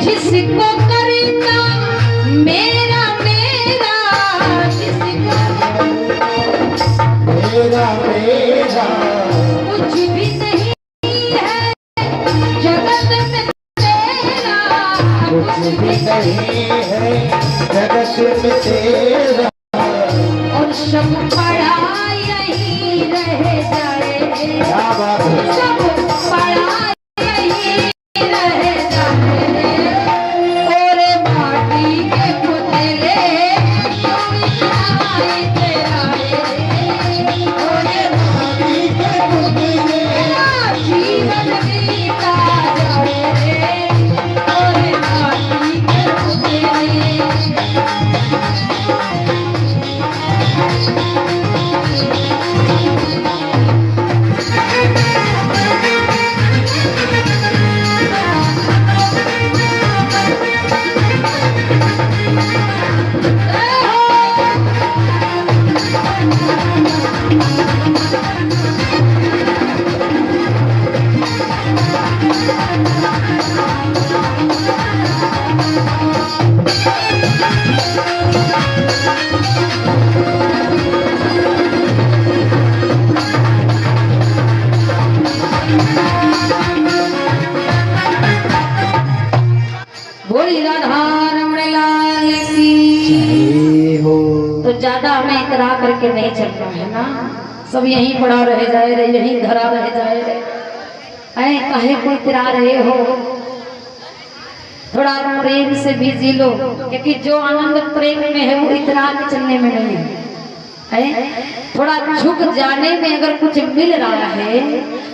जिसको करता मेरा मेरा, जिसको मेरा मेरा कुछ भी नहीं है जगत में तेरा, कुछ भी नहीं है जगत में तेरा। और सब पड़ा यही रह जाए, क्या बात है। सब पड़ा यही रह जाए, और माटी के पुतले शोभाई तेरा, और माटी के पुतले जीवन बीता जाए, और माटी के पुतले। बोली राधा रमण लाल की। जय हो। तो ज्यादा हमें इतरा करके नहीं चलना है ना, सब यहीं पड़ा रह जाए रे, यहीं धरा रह जाए रे, ऐ कहे को इतरा रहे हो। थोड़ा प्रेम से भी जी लो, क्योंकि जो आनंद प्रेम में है वो इतरा के चलने में नहीं है। थोड़ा झुक जाने में अगर कुछ मिल रहा है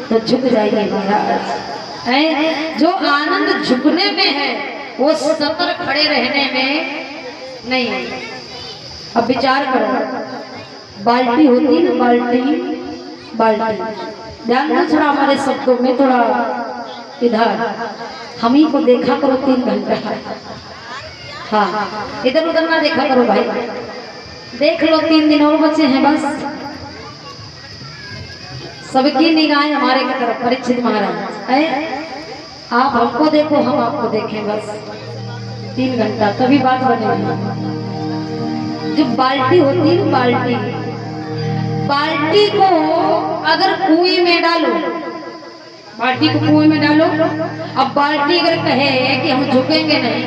तो झुक जाइए महाराज। जो आनंद झुकने में है वो सतर खड़े रहने में नहीं है। अब विचार करो, बाल्टी होती ना, बाल्टी बाल्टी, ध्यान दो थोड़ा हमारे शब्दों में, थोड़ा इधर हम ही को देखा करो 3 घंटा। हाँ, इधर उधर ना देखा करो भाई, देख लो 3 दिन और बचे हैं बस। सबकी निगाहें हमारे की तरफ। परीक्षित महाराज, आप हमको देखो, हम आपको देखें, बस 3 घंटा तभी बात बनेगी। जो बाल्टी होती है, बाल्टी को अगर कुएं में डालो, बाल्टी को कुएं में डालो, अब बाल्टी अगर कहे कि हम झुकेंगे नहीं,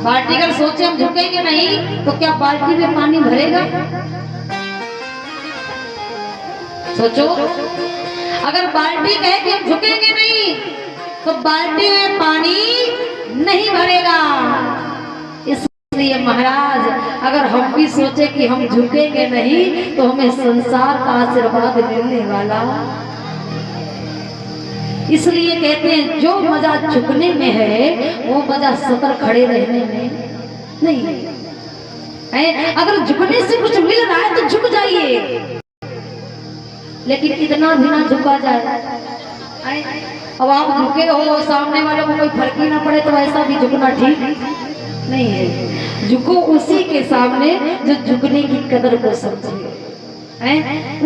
बाल्टी अगर सोचे हम झुकेंगे नहीं, तो क्या बाल्टी में पानी भरेगा? सोचो, अगर बाल्टी कहे कि हम झुकेंगे नहीं, तो बाल्टी में पानी नहीं भरेगा। इसलिए महाराज, अगर हम भी सोचे कि हम झुकेंगे नहीं, तो हमें संसार का आशीर्वाद मिलने वाला। इसलिए कहते हैं जो मजा झुकने में है वो मजा सतर खड़े रहने में नहीं है। अगर झुकने से कुछ मिल रहा है तो झुक जाइए, लेकिन इतना भी ना झुका जाए। अब आप झुके हो, सामने वालों को कोई फर्क ही ना पड़े, तो ऐसा भी झुकना ठीक नहीं है। झुको उसी के सामने जो झुकने की कदर को समझे,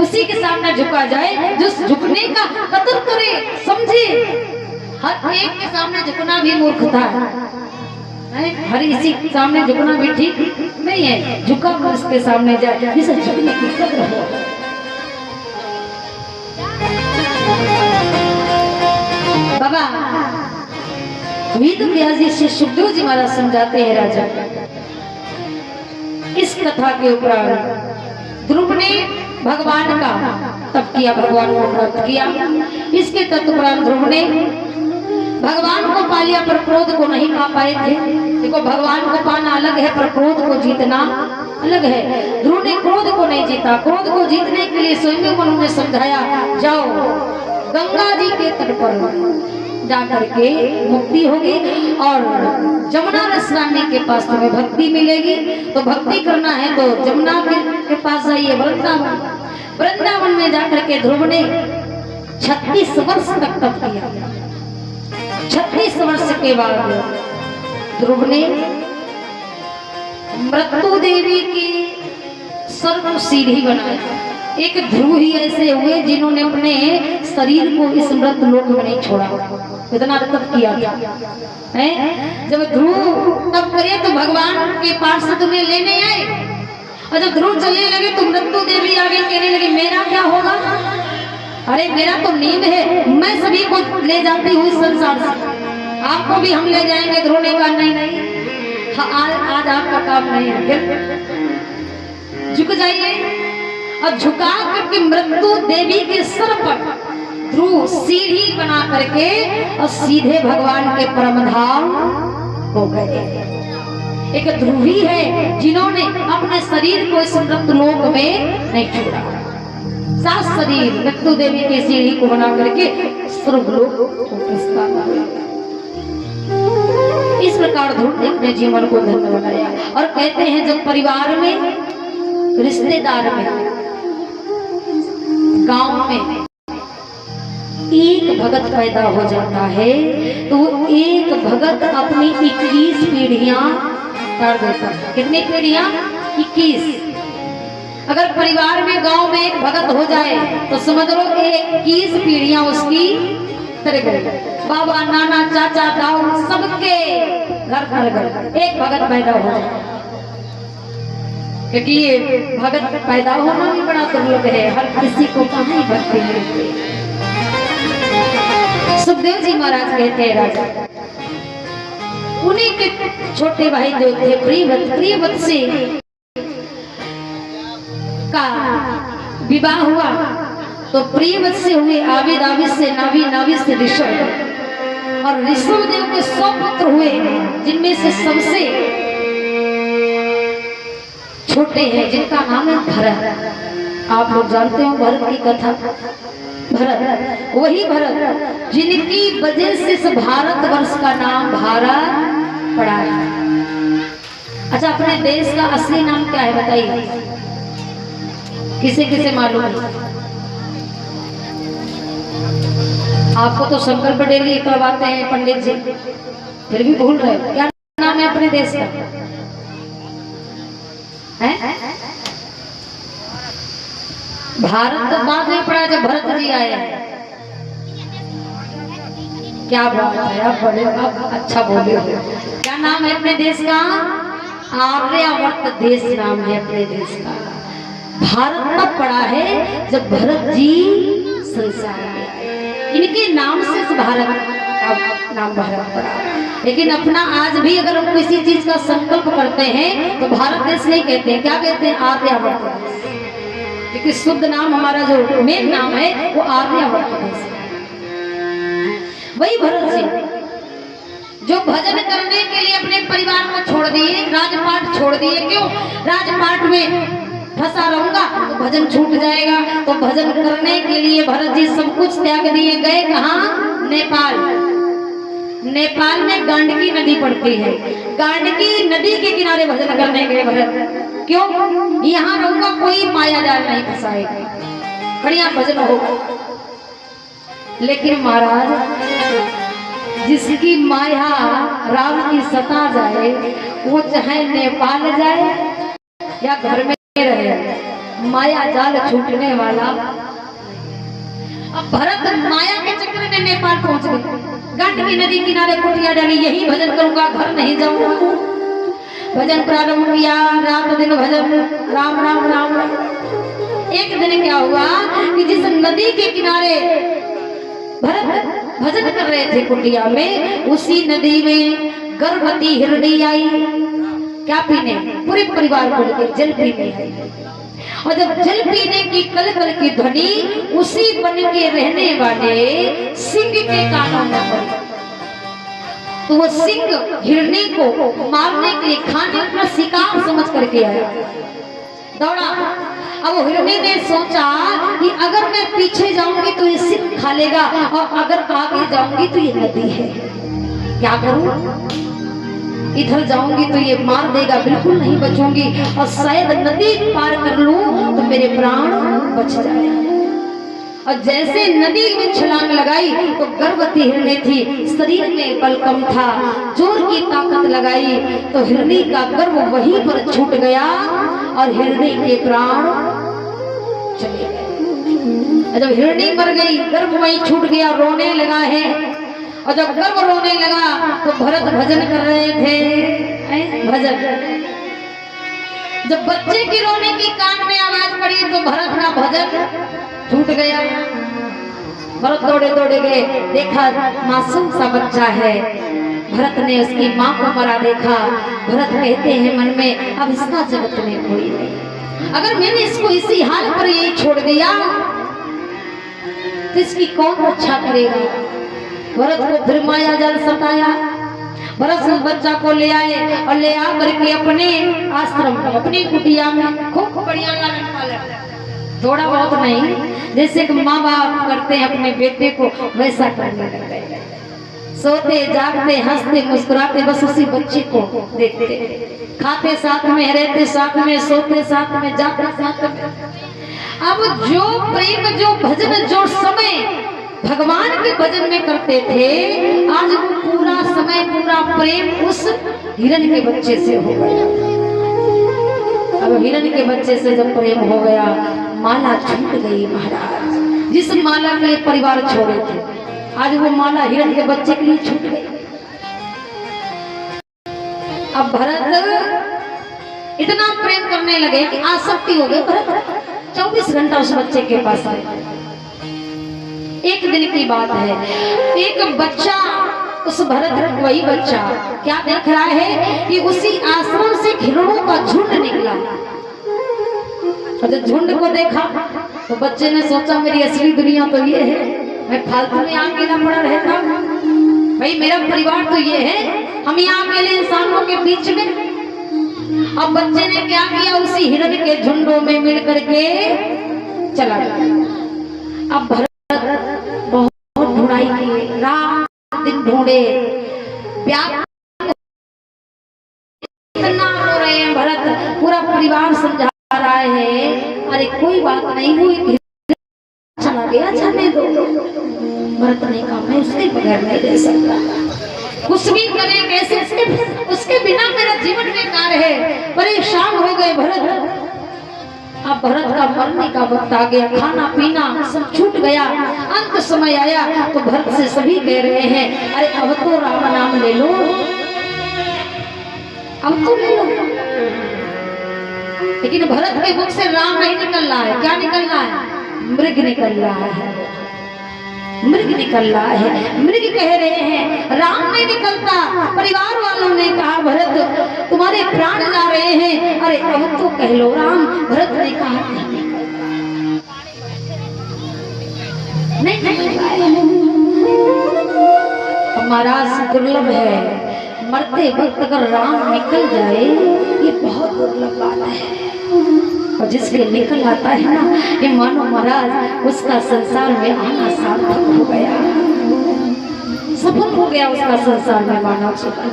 उसी के सामने झुका जाए जो झुकने का कदर करे, समझे। हर एक के सामने झुकना भी मूर्खता है, हर इसी के सामने झुकना भी ठीक नहीं है। झुका कर उसके सामने जाए जिसे झुकने की कदर हो। बाबा वेद व्यास जी से सुखदेव जी महाराज समझाते हैं, राजा इस कथा के उपरांत ध्रुव ने भगवान का तप किया, भगवान को प्राप्त किया। इसके तत्परांत ध्रुव ने भगवान को पा लिया, पर क्रोध को नहीं पा पाए थे। देखो, भगवान को पाना अलग है, पर क्रोध को जीतना अलग है। ध्रुव ने क्रोध को नहीं जीता। क्रोध को जीतने के लिए स्वयं उन्होंने समझाया, जाओ गंगा जी के तट पर जाकर के मुक्ति होगी और जमुना रसरानी के पास तुम्हें भक्ति मिलेगी। तो भक्ति करना है तो जमुना के पास जाइए, वृंदावन। वृंदावन में जाकर के ध्रुव ने 36 वर्ष तक तप किया। 36 वर्ष के बाद ध्रुव ने मृत्यु देवी की सर्व सीढ़ी बनाया। एक ध्रुव ही ऐसे हुए जिन्होंने अपने शरीर को इस मृत लोक में नहीं छोड़ा, इतना तप किया है। जब ध्रुव तप करे तो भगवान के पास से तुम्हें लेने आए, और जब ध्रुव चलने लगे तो मृत्यु देवी आगे कहने लगी मेरा क्या होगा, अरे मेरा तो नींद है, मैं सभी को ले जाती हूँ इस संसार से, आपको भी हम ले जाएंगे। ध्रुव ने कहा नहीं नहीं, आज आपका काम नहीं है, फिर झुक जाइए। और झुका करके मृत्यु देवी के सर पर ध्रुव सीढ़ी बना करके और सीधे भगवान के परम धाम हो गए। एक ध्रुवी है जिन्होंने अपने शरीर को इस मृत्यु लोक में नहीं छोड़ा, सात शरीर मृत्यु देवी की सीढ़ी को बना करके स्वर्गलोक को इस प्रकार ध्रुव ने अपने जीवन को धन्य बनाया। और कहते हैं जब परिवार में, रिश्तेदार में, गांव में एक भगत पैदा हो जाता है तो एक भगत अपनी 21 पीढ़ियां कर देता है। कितनी पीढ़ियां? 21। अगर परिवार में गांव में एक भगत हो जाए तो समझ लो 21 पीढ़ियां उसकी तर गई। बाबा, नाना, चाचा, दाऊ सबके घर एक भगत पैदा हो जाए, क्योंकि ये भगत पैदा होना भी बड़ा दुर्लभ है, हर किसी को कहाँ भक्ति मिलती है। सुखदेव जी महाराज कहते हैं राजा, उन्हीं के छोटे भाई जो थे प्रियव्रत से का विवाह हुआ तो प्रियव्रत से हुए आविद, आविद से नावी, नावी से ऋषभ, और ऋषभ देव के 100 पुत्र हुए जिनमें से सबसे छोटे हैं जिनका नाम है भरत। आप लोग जानते हो भरत की कथा। भरत, वही भरत जिनकी वजह से इस भारतवर्ष का नाम भारत पड़ा है। अच्छा, अपने देश का असली नाम क्या है बताइए, किसे किसे मालूम है? आपको तो संकल्प डेली करवाते हैं पंडित जी, फिर भी भूल रहे हो। क्या नाम है अपने देश का? है भारत तो बाद में पड़ा जब भरत जी आए। क्या बात है, आप बड़े अच्छा बोले हो। क्या नाम है अपने देश का? आर्यावर्त देश नाम है अपने देश का। भारत तब पड़ा है जब भरत जी संसार में, इनके नाम से भारत का नाम भारत पड़ा। लेकिन अपना आज भी अगर हम किसी चीज का संकल्प करते हैं तो भारत देश नहीं कहते हैं, क्या कहते हैं? आर्यावर्त देश, क्योंकि शुद्ध नाम हमारा जो मेन नाम है वो आर्यावर्त देश। वही भरत जी जो भजन करने के लिए अपने परिवार को छोड़ दिए, राजपाट छोड़ दिए। क्यों? राजपाट में फंसा रहूंगा तो भजन छूट जाएगा, तो भजन करने के लिए भरत जी सब कुछ त्याग दिए। गए कहाँ? नेपाल। नेपाल में गांडकी नदी पड़ती है, गांडकी नदी के किनारे भजन करने गए भरत। क्यों? यहाँ रहूंगा कोई माया जाल नहीं फंसाएगा, बढ़िया भजन होगा। लेकिन महाराज, जिसकी माया राम की सता जाए वो चाहे नेपाल जाए या घर में रहे, माया जाल छूटने वाला। अब भरत माया के चक्कर में नेपाल पहुंच गए, गांडकी नदी किनारे कुटिया डाली, यही भजन करूंगा, घर नहीं जाऊंगा। भजन प्रारंभ किया, रात दिन भजन, राम राम राम राम। एक दिन क्या हुआ कि जिस नदी के किनारे भरत भजन कर रहे थे कुटिया में, उसी नदी में गर्भवती हिरणी आई। क्या पीने? पूरे परिवार को लेकर जल पीने आई। और जब जल पीने की कल कल की ध्वनि उसी बन के रहने वाले सिंह के कानों में पड़ी, तो वो सिंह हिरणी को मारने के लिए, खाने का शिकार समझ करके आया, दौड़ा। अब वो हिरणी ने सोचा कि अगर मैं पीछे जाऊंगी तो ये सिंह खा लेगा, और अगर आगे जाऊंगी तो ये नदी है, क्या करूं? इधर जाऊंगी तो ये मार देगा, बिल्कुल नहीं बचूंगी, और शायद नदी पार कर लूं तो मेरे प्राण बच जाए। और जैसे नदी में छलांग लगाई तो गर्भवती हिरणी थी, शरीर में बल कम था, जोर की ताकत लगाई तो हिरणी का गर्भ वहीं पर छूट गया और हिरणी के प्राण चले गए। जब हिरणी मर गई, गर्भ वहीं छूट गया, रोने लगा है। और जब गर्भ रोने लगा तो भरत भजन कर रहे थे, भजन। जब बच्चे की रोने की कान में आवाज पड़ी तो भरत का भजन छूट गया। भरत दौड़े दौड़े गए, देखा मासूम सा बच्चा है। भरत ने उसकी माँ को मरा देखा। भरत कहते हैं मन में, अब इसका जगत में कोई नहीं। अगर मैंने इसको इसी हाल पर यही छोड़ दिया तो इसकी कौन रक्षा करेगा। भरत को फिर माया जाल सताया। भरत उस बच्चा को ले आए और ले आ करके अपने आश्रम में, अपनी कुटिया में खूब बढ़िया लालन पालन, थोड़ा बहुत नहीं, जैसे कि माँ बाप करते हैं अपने बेटे को, वैसा करने लग गए। सोते जागते हंसते मुस्कुराते बस उसी बच्चे को देखते, खाते साथ में, रहते साथ में, सोते साथ में, जाते साथ में। अब जो प्रेम, जो भजन, जो समय भगवान के भजन में करते थे, आज वो पूरा समय, पूरा प्रेम उस हिरण के बच्चे से हो गया। अब हिरण के बच्चे से जब प्रेम हो गया, माला छूट गई महाराज। जिस माला के परिवार छोड़े थे, आज वो माला हिरण के बच्चे के लिए छूट गई। अब भरत इतना प्रेम करने लगे कि आसक्ति हो गई। भरत 24 घंटा उस बच्चे के पास रहे। एक दिन की बात है, एक बच्चा, उस भरत, वही बच्चा क्या देख रहा है कि उसी आश्रम से हिरणों का झुंड निकला। और जब झुंड को देखा तो बच्चे ने सोचा मेरी असली दुनिया तो ये है, मैं फालतू में यहाँ अकेला पड़ा रहता हूँ। भाई मेरा परिवार तो ये है, हम यहाँ अकेले इंसानों के बीच में। अब बच्चे ने क्या किया, उसी हिरण के झुंडों में मिल करके चला गया। अब भरत बहुत ढूंढाई की, रात दिन ढूंढे, इतना रो रहे हैं। भरत पूरा परिवार समझा रहा है, अरे कोई बात नहीं, वो चला गया, जाने दो। भरत ने कहा मैं उसके बगैर नहीं रह सकता, कुछ भी करे कैसे, उसके बिना मेरा जीवन बेकार है। परेशान हो गए भरत। अब भरत का मरने का वक्त आ गया, खाना पीना सब छूट गया। अंत समय आया तो भरत से सभी कह रहे हैं, अरे अब तो राम नाम ले लो, अब तो ले लो। लेकिन भरत के मुख से राम नहीं निकल रहा है। क्या निकल रहा है? मृग निकल रहा है, मृग निकल रहा है। मृग कह रहे हैं, राम नहीं निकलता। परिवार वालों ने कहा भरत तुम्हारे प्राण जा रहे हैं, अरे अब तो कह लो राम। भरत ने कहा नहीं, हमारा दुर्लभ है, मरते वक्त अगर राम निकल जाए ये बहुत दुर्लभ बात है। और जिसके निकल आता है ना, ये मानो महाराज उसका संसार में आना सार्थक हो गया, सफल हो गया उसका संसार में मानव जीवन।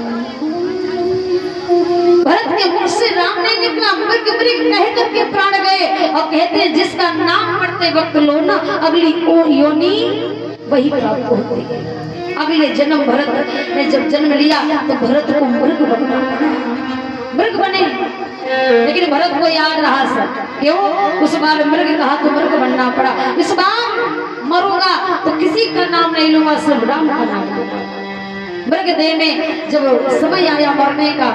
भरत के मुख से राम नहीं निकला, मृग मृग कह करके प्राण गए। और कहते हैं जिसका नाम पढ़ते वक्त लो ना, अगली योनि वही प्राप्त होती है। अगले जन्म भरत ने जब जन्म लिया तो भरत को मृग बनना पड़ा, मृग बने। लेकिन भरत को याद रहा सब, क्यों? उस बार मृग कहा तो मृग बनना पड़ा। इस बार मरूंगा तो किसी का नाम नहीं लूंगा, सिर्फ राम का नाम लूंगा। मृग देह में जब समय आया मरने का,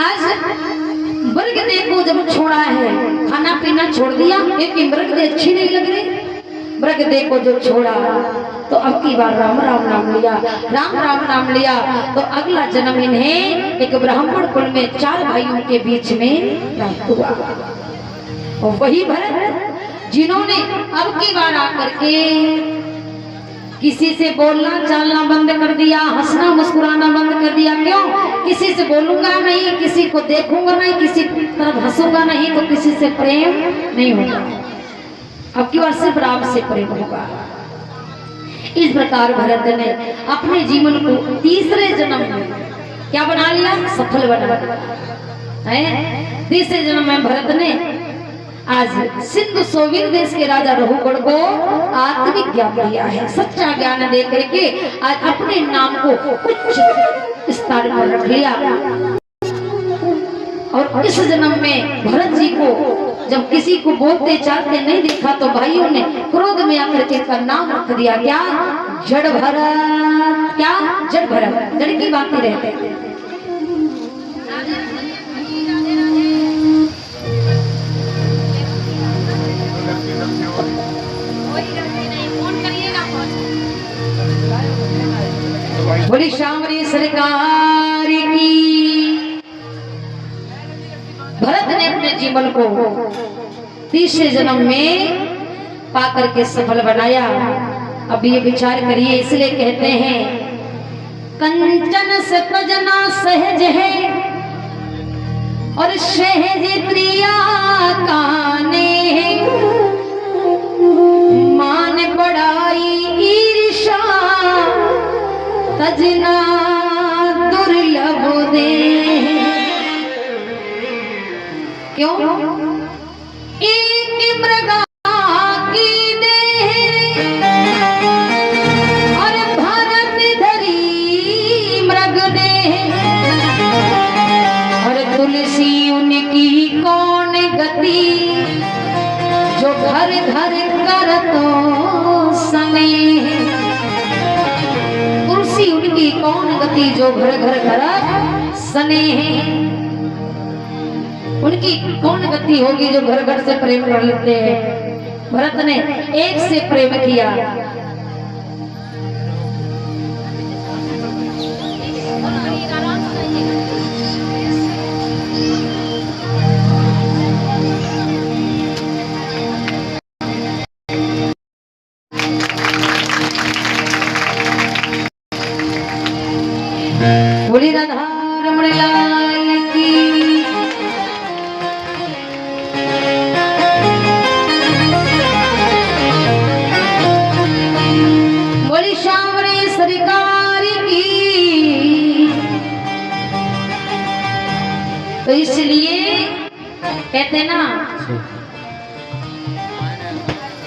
आज मृग देह को जब छोड़ा है, खाना पीना छोड़ दिया क्योंकि मृग देह अच्छी नहीं लग रही। मृग देह को जो छोड़ा तो अब की बार राम राम नाम लिया, राम राम नाम लिया। तो अगला जन्म इन्हें एक ब्राह्मण कुल में 4 भाइयों के बीच में प्राप्त हुआ। और वही भरत जिन्होंने अब की बार आकर के किसी से बोलना चालना बंद कर दिया, हंसना मुस्कुराना बंद कर दिया। क्यों? किसी से बोलूंगा नहीं, किसी को देखूंगा नहीं, किसी तरफ हंसूंगा नहीं, तो किसी से प्रेम नहीं होगा। अब की बार सिर्फ राम से प्रेम होगा। इस प्रकार भरत ने अपने जीवन को तीसरे जन्म में क्या बना लिया? सफल बना है। तीसरे जन्म में भरत ने आज सिंधु सोवीर देश के राजा रघुगढ़ को आत्मिक ज्ञान दिया है। सच्चा ज्ञान दे करके आज अपने नाम को उच्च इस तार पर रख लिया। और इस जन्म में भरत जी को जब किसी को बोलते चालते नहीं देखा तो भाइयों ने क्रोध में आकर के इसका नाम रख दिया, क्या? जड़ भरत। क्या? जड़ भरत। जड़ की बातें रहते थे। बोली शामरी सरकार की। भरत ने अपने जीवन को तीसरे जन्म में पाकर के सफल बनाया। अब ये विचार करिए, इसलिए कहते हैं कंचन से तजना सहज है और सहज प्रिया काने, मान बढ़ाई ईर्षा तजना दुर्लभ दे। क्यों? एक मृगा की देह और भरत धरी मृग देह, और तुलसी उनकी कौन गति जो घर घर कर तो स्नेह। तुलसी उनकी कौन गति जो घर घर कर स्नेह। उनकी कौन गति होगी जो घर घर से प्रेम कर लेते हैं। भरत ने एक से प्रेम किया। बोली राधा रमण लाल की। बोली शामरी सरकार की। तो इसलिए कहते ना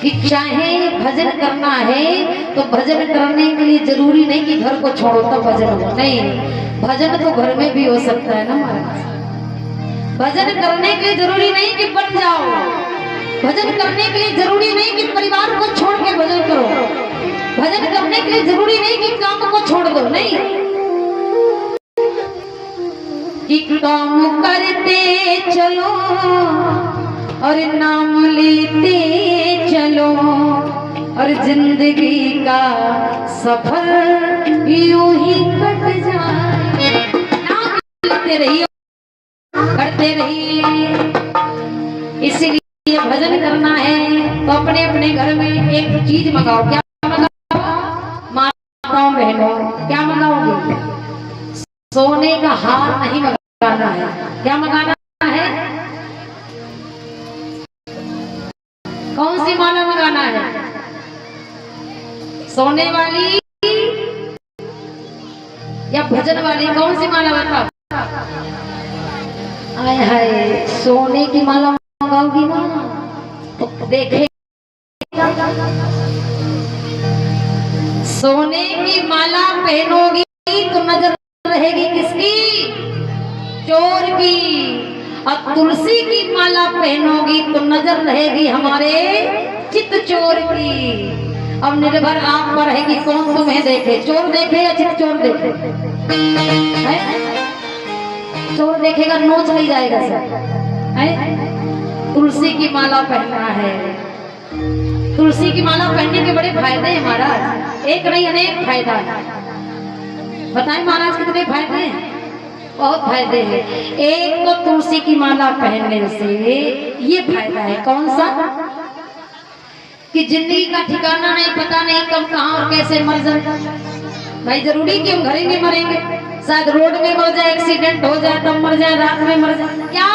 कि चाहे भजन करना है तो भजन करने के लिए जरूरी नहीं कि घर को छोड़ो तब भजन हो। नहीं, भजन तो घर में भी हो सकता है ना महाराज। भजन करने के लिए जरूरी नहीं कि बन जाओ। भजन करने के लिए जरूरी नहीं कि परिवार को छोड़ के भजन करो। भजन करने के लिए जरूरी नहीं कि काम को छोड़ दो। नहीं, कि काम करते चलो और नाम लेते चलो और जिंदगी का सफर यूं ही कट जाए। नाम लेते रहिए, करते रहिए। इसलिए भजन करना है तो अपने अपने घर में एक चीज मंगाओ। क्या मंगाओ? माताओं बहनों, क्या मंगाओगे? सोने का हार नहीं मंगाना है। क्या मंगाना है? कौन सी माला मंगाना है? सोने वाली या भजन वाली? कौन सी माला बताओ? आय हाय, सोने की माला मंगाओगी ना तो देखे सोने की माला पहनोगी तो नजर रहेगी किसकी? चोर की। और तुलसी की माला पहनोगी तो नजर रहेगी हमारे चित चोर की। अब निर्भर आप पर है कि कौन तुम्हें देखे, चोर देखे या चित चोर देखे। है? चोर देखेगा नोच नहीं जाएगा सर। है? तुलसी की माला पहनना है। तुलसी की माला पहनने के बड़े फायदे हैं महाराज, एक नहीं अनेक फायदा है। बताएं महाराज कितने फायदे हैं? बहुत फायदे हैं। एक तो तुलसी की माला पहनने से ये फायदा है, कौन सा? कि जिंदगी का ठिकाना नहीं, पता नहीं कब कहाँ और कैसे मर जाए। भाई जरूरी कि हम घर ही में मरेंगे? शायद रोड में मर जाए, एक्सीडेंट हो जाए तब मर जाए, रात में मर जाए, क्या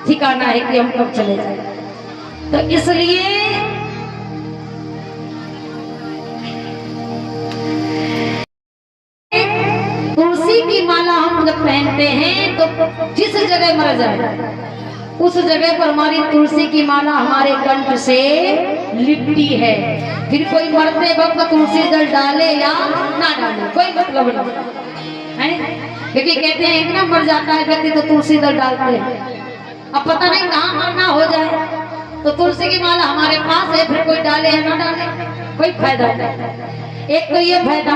ठिकाना है कि हम कब चले जाए। तो इसलिए तुलसी की माला हम जब पहनते हैं तो जिस जगह मर जाए उस जगह पर हमारी तुलसी की माला हमारे कंठ से लिपटी है। फिर कोई मरते वक्त तुलसी जल डाले या ना डाले कोई मतलब नहीं क्योंकि कहते हैं इतना मर जाता है व्यक्ति तो तुलसी दल डालते हैं। अब पता नहीं कहाँ मरना हो जाए, तो तुलसी की माला हमारे पास है, फिर कोई डाले या ना डाले कोई फायदा नहीं। एक तो ये फायदा,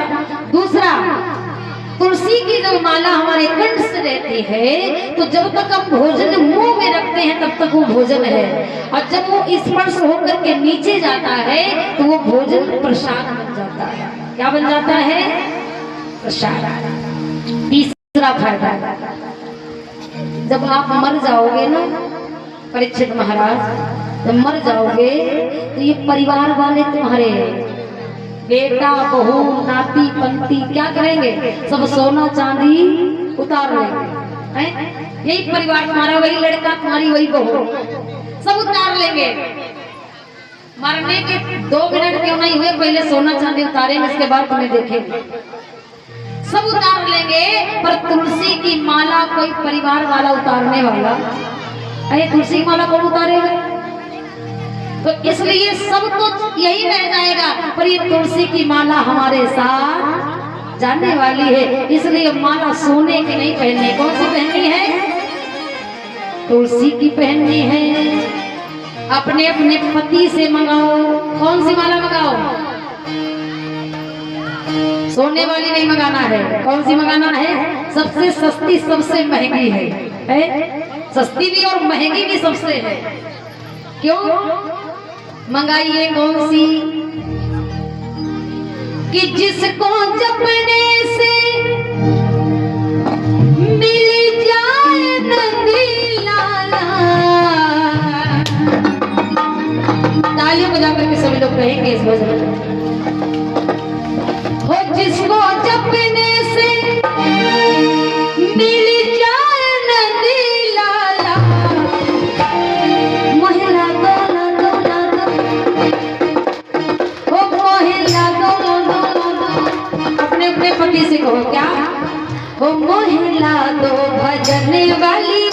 दूसरा तुलसी की जब माला हमारे कंठ से रहती है तो जब तक हम भोजन मुंह में रखते हैं तब तक वो भोजन है, और जब वो स्पर्श होकर के नीचे जाता है तो वो भोजन प्रसाद बन जाता है। क्या बन जाता है? प्रसाद। तीसरा फायदा, जब आप मर जाओगे ना परीक्षित महाराज, जब मर जाओगे तो ये परिवार वाले तुम्हारे बेटा बहू नाती पंती क्या करेंगे? सब सोना चांदी उतार लेंगे, हैं? यही परिवार तुम्हारा, वही लड़का तुम्हारी, वही बहू, सब उतार लेंगे। मरने के 2 मिनट क्यों नहीं हुए पहले सोना चांदी उतारेंगे, इसके बाद तुम्हें देखेंगे, सब उतार लेंगे। पर तुलसी की माला कोई परिवार वाला उतारने वाला? अरे तुलसी की माला कौन उतारेगा? तो इसलिए सब तो यही रह जाएगा, पर ये तुलसी की माला हमारे साथ जाने वाली है, इसलिए माला सोने की नहीं पहननी। कौन सी पहननी है? तुलसी की पहननी है। अपने अपने पति से मंगाओ। कौन सी माला मंगाओ? सोने वाली नहीं मंगाना है। कौन सी मंगाना है? सबसे सस्ती, सबसे महंगी है? सस्ती भी और महंगी भी सबसे है। क्यों मंगाइए? कौन सी? कि जिसको जपने से मिल जाए नंदी लाला। तालियों बजा करके सभी लोग कहेंगे इस भजन हो, जिसको जपने से मिल जाए नंदी लाला। महिला दोला दोला हो, महिला दोला दोला, अपने अपने पति से कहो क्या हो, महिला दो भजने वाली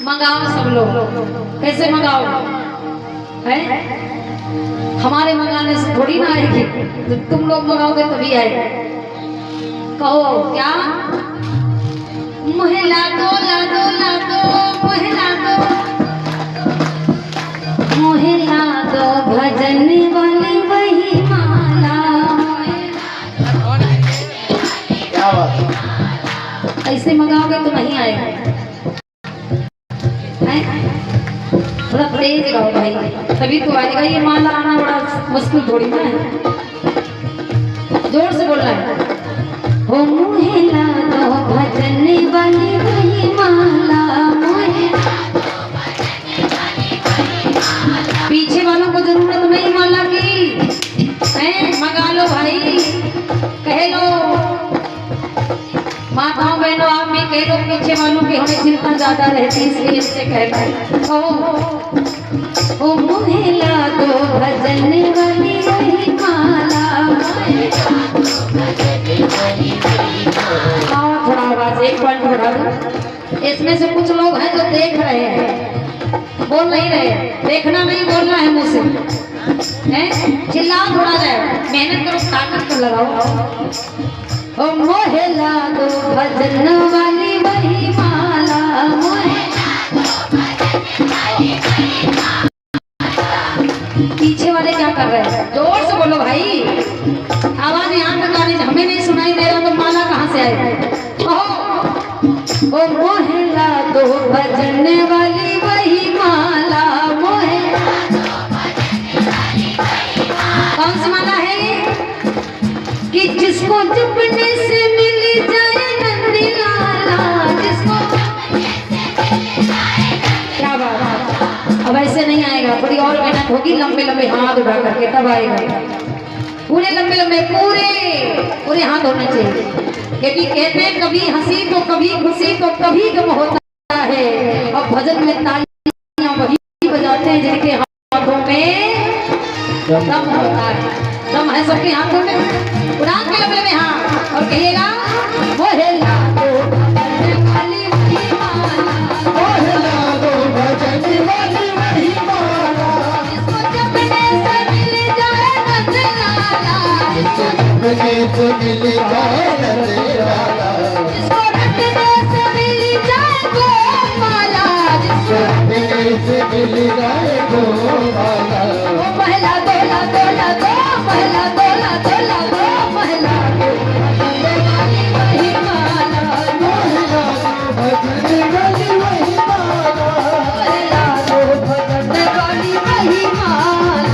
मंगाओ सब लोग। कैसे मंगाओ? है हमारे मंगाने से थोड़ी ना आएगी, जब तुम लोग मंगाओगे तभी आएगी। कहो क्या? महिला दो ला दो ला दो, महिला दो, महिला दो भजन वाली वही माला। क्या बात? ऐसे मंगाओगे तो नहीं आएगा। थोड़ा तेज गाओ भाई, तभी तो आएगा। ये माला आना बड़ा मुश्किल थोड़ी ना है। जोर से बोलना है। हो मुहे ला दो भजन वाली वही माला, मुहे पीछे वालों को जरूरत नहीं माला की, हैं मंगा लो भाई, कह लो माताओं बहनों, आप भी कह लो पीछे वालों की हमें चिंता ज्यादा रहती है, इसलिए इससे कहना है। ओ मुहे ला दो भजन वाली वही माला, थोड़ा आवाज एक पॉइंट बढ़ा दो। इसमें से कुछ लोग हैं जो देख रहे हैं, बोल नहीं रहे, देखना नहीं बोलना है मुंह से, हैं चिल्लाओ थोड़ा जाए, मेहनत करो, ताकत तो लगाओ। ओ मोहे ला दो भजन वाली वही माला, पीछे वाले क्या कर रहे हैं? जोर से बोलो भाई, आवाज यहाँ तक आने, हमें नहीं सुनाई दे रहा तो माला कहाँ से आएगा? ओ मोहे ला दो भजन वाली वही माला, मोहे कौन सी माला है ये? कि जिसको जपने से मिल जाए नंदी लाला, जिसको क्या बात, अब ऐसे नहीं आएगा, थोड़ी और मेहनत होगी, लंबे लंबे हाथ उठा करके तब आएगा, पूरे लंबे लंबे पूरे हाथ होने चाहिए, क्योंकि कहते हैं कभी हंसी तो कभी खुशी तो कभी गम होता है, और भजन में तालियां वही बजाते हैं जिनके हाथों में दम होता है। दम है सबके हाथों में, उड़ान के लंबे में हाथ और कहिएगा मोहे ला दो भजन वाली वही माला, मोहे ला दो भजन वाली वही माला, जिसको जपने से मिल जाए नंद लाला, जिसको जपने से मिल जाए नंद लाला, जिसको रटने से मिल जाए गोमाला, जिसको रटने से मिल जाए गोमाला, वो पहला दोला दोला दो, पहला दोला दोला दो, पहला भजन वाली वही माला, मोहे ला दो भजन वाली वही माला, पहला दो भजन वाली वही माला।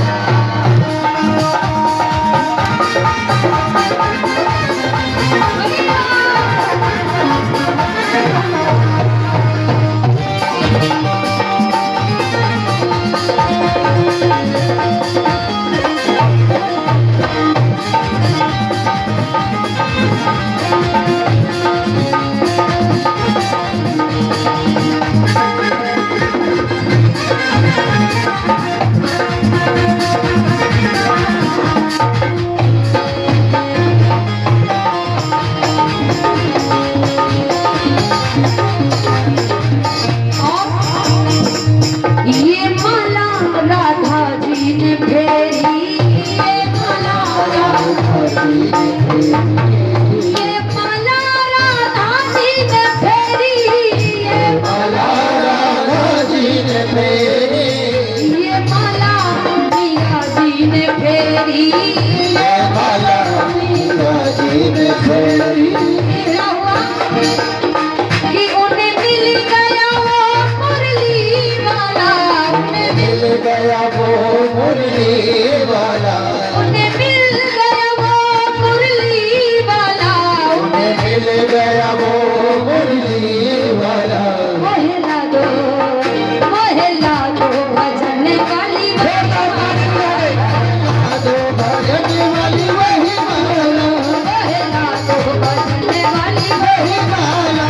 ये माला राधा जी ने फेरी, ये माला राधा जी ने फेरी, ये माला राधा जी ने फेरी, ये माला राधा जी ने फेरी, ये माला मिया जी ने फेरी, ये माला मीरा जी ने फेरी, क्या हुआ कि उन्हें मिल गया वो मुरली वाला, उन्हें मिल गया वो मुरली वाला, उन्हें मिल गया वो मुरली वाला, उन्हें मिल गया वो मुरली वाला, मोहे ला दो भजन वाली वही माला, दो भजन वाली वही माला, मोहे ला दो भजन वाली वही माला,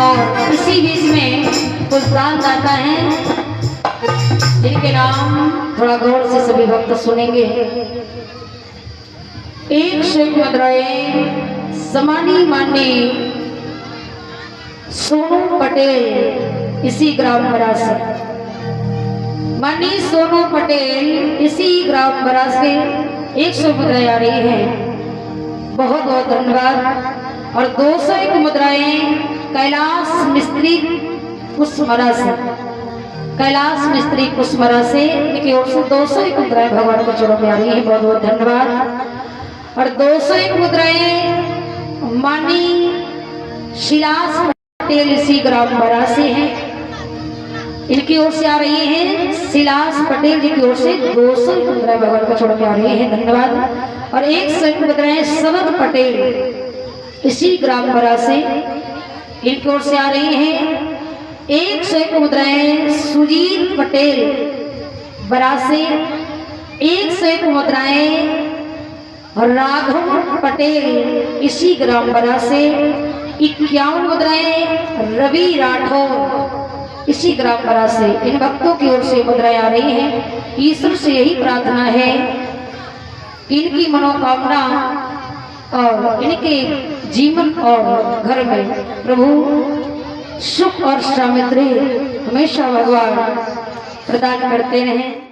और इसी बीच में कुछ गान गाता है जिनके नाम थोड़ा गौर से सभी भक्त सुनेंगे। एक से एक मुद्राएं समानी माननीय सोनू पटेल इसी ग्राम बरा से, माननीय सोनू पटेल इसी ग्राम बरा से 100 मुद्राएं आ रही हैं। बहुत बहुत धन्यवाद। और 201 मुद्राएं कैलाश मिस्त्री कुसमरा से, कैलाश मिस्त्री कुसमरा से इनकी ओर से 201 मुद्राएं भगवान को चरणों में आ रही है। बहुत बहुत धन्यवाद। और 201 मुद्राएं माननीय शिलास पटेल इसी ग्राम बरा से हैं, इनकी ओर से आ रही है। शिलास पटेल जी की ओर से 201 मुद्राएं भगवान को चरणों में आ रही है। धन्यवाद। और 101 मुद्राएं सवत पटेल इसी ग्राम बरा से, इनकी ओर से आ रही हैं। 101 मुद्राएं सुजीत पटेल बरा से, 101 मुद्राएं राघव पटेल इसी ग्राम बरा से, 51 मुद्राएं रवि राठौर इसी ग्राम बरा से। इन भक्तों की ओर से मुद्राएं आ रही हैं। ईश्वर से यही प्रार्थना है कि इनकी मनोकामना और इनके जीवन और घर में प्रभु सुख और समृद्धि हमेशा भगवान प्रदान करते रहें।